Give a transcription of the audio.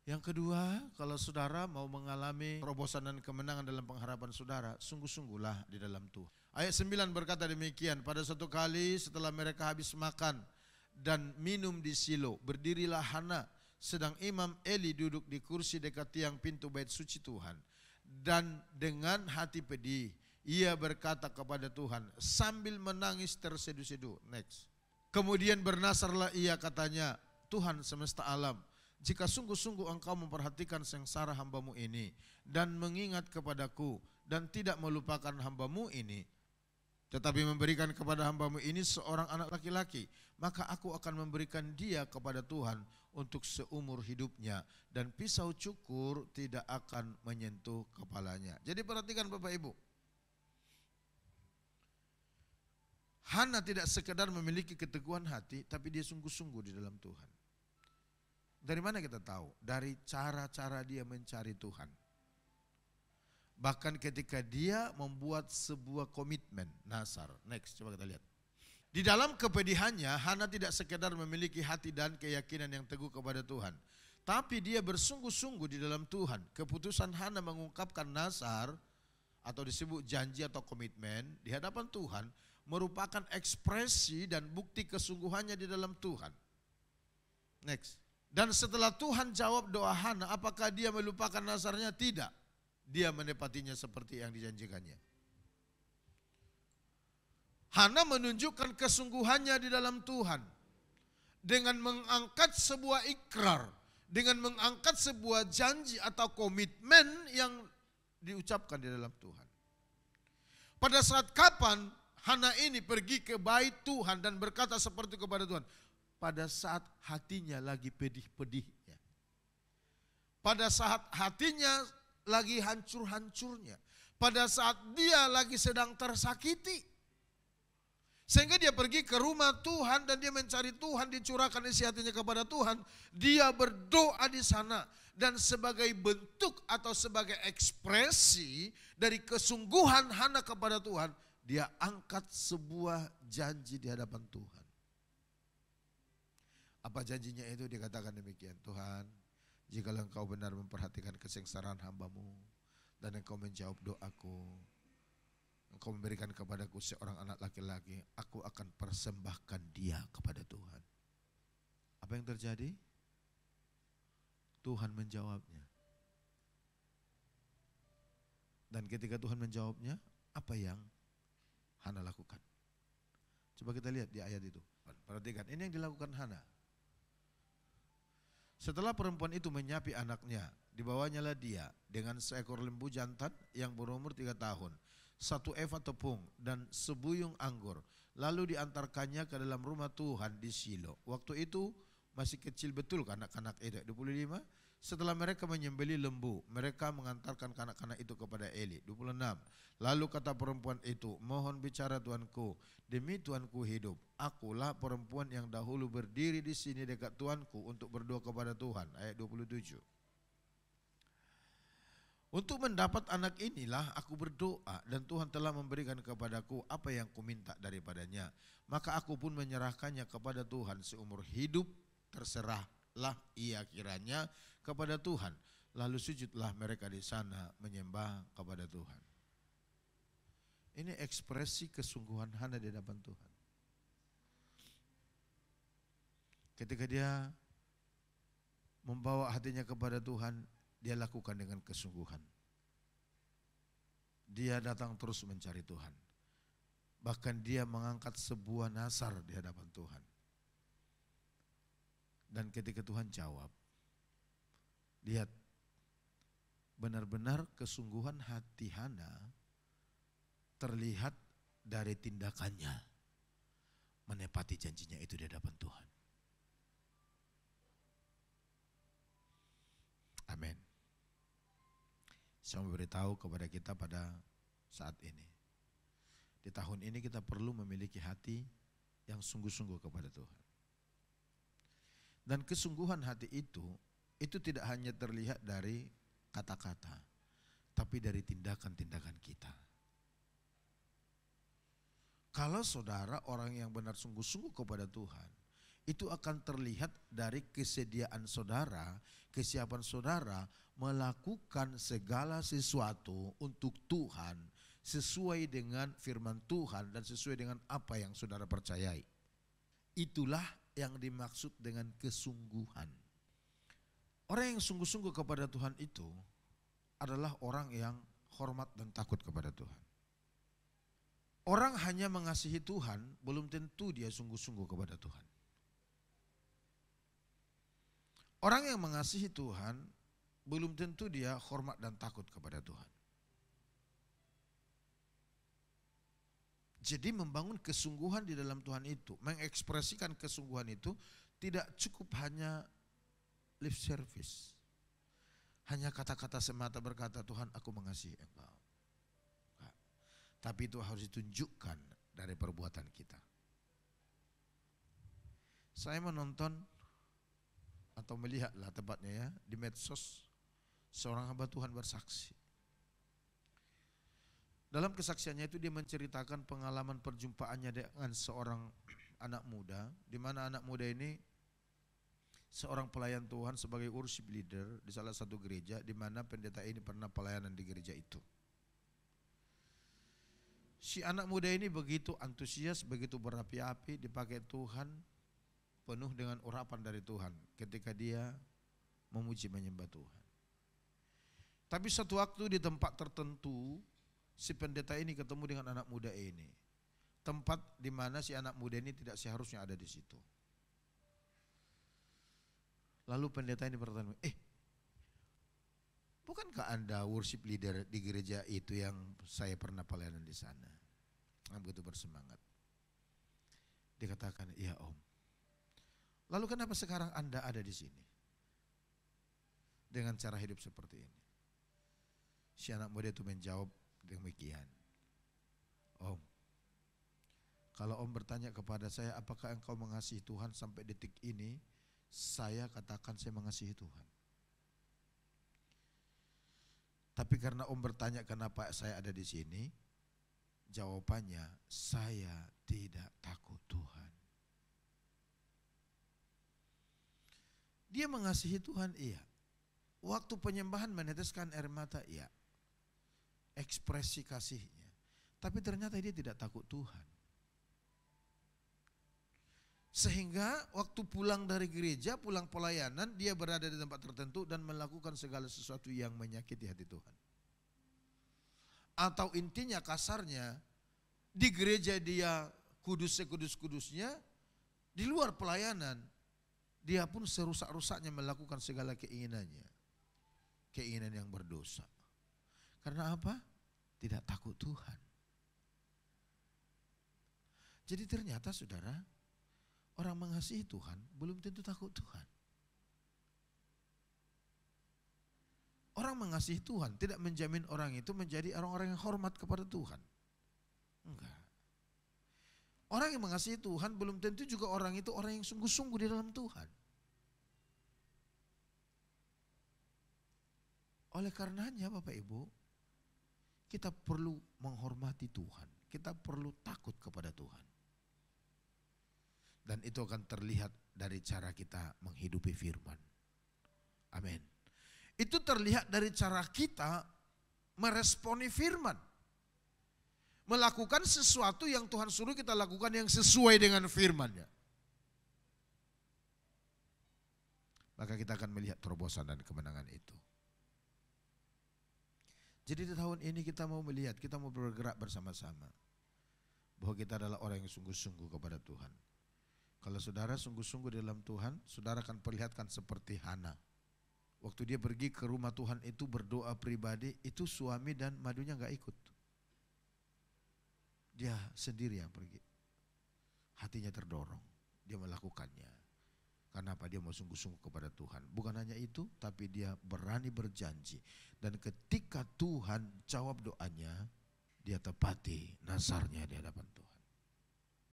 Yang kedua, kalau saudara mau mengalami terobosan dan kemenangan dalam pengharapan saudara, sungguh-sungguhlah di dalam Tuhan. Ayat 9 berkata demikian, pada suatu kali setelah mereka habis makan dan minum di Silo, berdirilah Hana, sedang Imam Eli duduk di kursi dekat tiang pintu bait suci Tuhan. Dan dengan hati pedih, ia berkata kepada Tuhan sambil menangis terseduh-seduh. Next. Kemudian bernasarlah ia, katanya, Tuhan semesta alam, jika sungguh-sungguh engkau memperhatikan sengsara hambamu ini dan mengingat kepadaku dan tidak melupakan hambamu ini, tetapi memberikan kepada hambamu ini seorang anak laki-laki, maka aku akan memberikan dia kepada Tuhan untuk seumur hidupnya, dan pisau cukur tidak akan menyentuh kepalanya. Jadi perhatikan Bapak Ibu, Hana tidak sekedar memiliki keteguhan hati, tapi dia sungguh-sungguh di dalam Tuhan. Dari mana kita tahu? Dari cara-cara dia mencari Tuhan. Bahkan ketika dia membuat sebuah komitmen, Nasar. Next, coba kita lihat. Di dalam kepedihannya, Hana tidak sekedar memiliki hati dan keyakinan yang teguh kepada Tuhan, tapi dia bersungguh-sungguh di dalam Tuhan. Keputusan Hana mengungkapkan Nasar, atau disebut janji atau komitmen di hadapan Tuhan, merupakan ekspresi dan bukti kesungguhannya di dalam Tuhan. Next. Dan setelah Tuhan jawab doa Hana, apakah dia melupakan Nasarnya? Tidak. Dia menepatinya seperti yang dijanjikannya. Hana menunjukkan kesungguhannya di dalam Tuhan dengan mengangkat sebuah ikrar, dengan mengangkat sebuah janji atau komitmen yang diucapkan di dalam Tuhan. Pada saat kapan Hana ini pergi ke bait Tuhan dan berkata seperti kepada Tuhan? Pada saat hatinya lagi pedih-pedihnya. Pada saat hatinya lagi hancur-hancurnya. Pada saat dia lagi sedang tersakiti. Sehingga dia pergi ke rumah Tuhan dan dia mencari Tuhan, dicurahkan isi hatinya kepada Tuhan. Dia berdoa di sana. Dan sebagai bentuk atau sebagai ekspresi dari kesungguhan Hana kepada Tuhan, dia angkat sebuah janji di hadapan Tuhan. Apa janjinya itu? Dikatakan demikian, Tuhan, jikalau engkau benar memperhatikan kesengsaraan hambamu dan engkau menjawab doaku, engkau memberikan kepadaku seorang anak laki-laki, aku akan persembahkan dia kepada Tuhan. Apa yang terjadi? Tuhan menjawabnya. Dan ketika Tuhan menjawabnya, apa yang Hana lakukan? Coba kita lihat di ayat itu. Perhatikan, ini yang dilakukan Hana. Setelah perempuan itu menyapi anaknya, dibawanyalah dia dengan seekor lembu jantan yang berumur 3 tahun, 1 eva tepung dan sebuyung anggur. Lalu diantarkannya ke dalam rumah Tuhan di Silo. Waktu itu masih kecil betul kanak-kanak itu. 25. Setelah mereka menyembelih lembu, mereka mengantarkan kanak-kanak itu kepada Eli. 26. Lalu kata perempuan itu, mohon bicara tuanku, demi tuanku hidup, akulah perempuan yang dahulu berdiri di sini dekat tuanku untuk berdoa kepada Tuhan. Ayat 27. Untuk mendapat anak inilah aku berdoa dan Tuhan telah memberikan kepadaku apa yang kuminta daripadanya. Maka aku pun menyerahkannya kepada Tuhan seumur hidup, terserahlah ia kiranya kepada Tuhan. Lalu sujudlah mereka di sana menyembah kepada Tuhan. Ini ekspresi kesungguhan Hana di hadapan Tuhan. Ketika dia membawa hatinya kepada Tuhan, dia lakukan dengan kesungguhan. Dia datang terus mencari Tuhan. Bahkan dia mengangkat sebuah nasar di hadapan Tuhan. Dan ketika Tuhan jawab, lihat, benar-benar kesungguhan hati Hana terlihat dari tindakannya menepati janjinya itu di hadapan Tuhan. Amin. Saya mau beritahu kepada kita pada saat ini, di tahun ini kita perlu memiliki hati yang sungguh-sungguh kepada Tuhan. Dan kesungguhan hati itu tidak hanya terlihat dari kata-kata, tapi dari tindakan-tindakan kita. Kalau saudara orang yang benar sungguh-sungguh kepada Tuhan, itu akan terlihat dari kesediaan saudara, kesiapan saudara melakukan segala sesuatu untuk Tuhan sesuai dengan firman Tuhan dan sesuai dengan apa yang saudara percayai. Itulah yang dimaksud dengan kesungguhan. Orang yang sungguh-sungguh kepada Tuhan itu adalah orang yang hormat dan takut kepada Tuhan. Orang hanya mengasihi Tuhan, belum tentu dia sungguh-sungguh kepada Tuhan. Orang yang mengasihi Tuhan, belum tentu dia hormat dan takut kepada Tuhan. Jadi membangun kesungguhan di dalam Tuhan itu, mengekspresikan kesungguhan itu tidak cukup hanya lip service. Hanya kata-kata semata berkata, Tuhan aku mengasihi Engkau. Tapi itu harus ditunjukkan dari perbuatan kita. Saya menonton atau melihatlah tepatnya ya di medsos seorang hamba Tuhan bersaksi. Dalam kesaksiannya itu dia menceritakan pengalaman perjumpaannya dengan seorang anak muda, di mana anak muda ini seorang pelayan Tuhan sebagai worship leader di salah satu gereja, di mana pendeta ini pernah pelayanan di gereja itu. Si anak muda ini begitu antusias, begitu berapi-api dipakai Tuhan, penuh dengan urapan dari Tuhan ketika dia memuji menyembah Tuhan. Tapi satu waktu di tempat tertentu, si pendeta ini ketemu dengan anak muda ini. Tempat di mana si anak muda ini tidak seharusnya ada di situ. Lalu pendeta ini bertanya, bukankah Anda worship leader di gereja itu yang saya pernah pelayanan di sana? Begitu bersemangat. Dikatakan, iya Om. Lalu kenapa sekarang Anda ada di sini? Dengan cara hidup seperti ini. Si anak muda itu menjawab demikian. Om, kalau Om bertanya kepada saya, apakah engkau mengasihi Tuhan sampai detik ini? Saya katakan saya mengasihi Tuhan. Tapi karena Om bertanya kenapa saya ada di sini, jawabannya saya tidak takut Tuhan. Dia mengasihi Tuhan, iya. Waktu penyembahan meneteskan air mata, iya. Ekspresi kasihnya. Tapi ternyata dia tidak takut Tuhan. Sehingga waktu pulang dari gereja, pulang pelayanan, dia berada di tempat tertentu dan melakukan segala sesuatu yang menyakiti hati Tuhan. Atau intinya kasarnya, di gereja dia kudus sekudus-kudusnya, di luar pelayanan, dia pun serusak-rusaknya melakukan segala keinginannya. Keinginan yang berdosa. Karena apa? Tidak takut Tuhan. Jadi ternyata saudara, orang mengasihi Tuhan belum tentu takut Tuhan. Orang mengasihi Tuhan tidak menjamin orang itu menjadi orang-orang yang hormat kepada Tuhan. Enggak. Orang yang mengasihi Tuhan belum tentu juga orang itu orang yang sungguh-sungguh di dalam Tuhan. Oleh karenanya Bapak Ibu, kita perlu menghormati Tuhan. Kita perlu takut kepada Tuhan. Dan itu akan terlihat dari cara kita menghidupi firman. Amin. Itu terlihat dari cara kita meresponi firman. Melakukan sesuatu yang Tuhan suruh kita lakukan yang sesuai dengan firman-Nya. Maka kita akan melihat terobosan dan kemenangan itu. Jadi di tahun ini kita mau melihat, kita mau bergerak bersama-sama. Bahwa kita adalah orang yang sungguh-sungguh kepada Tuhan. Kalau saudara sungguh-sungguh di dalam Tuhan, saudara akan perlihatkan seperti Hana. Waktu dia pergi ke rumah Tuhan itu berdoa pribadi, itu suami dan madunya gak ikut. Dia sendiri yang pergi. Hatinya terdorong, dia melakukannya. Karena apa? Dia mau sungguh-sungguh kepada Tuhan. Bukan hanya itu, tapi dia berani berjanji. Dan ketika Tuhan jawab doanya, dia tepati nazarnya di hadapan Tuhan.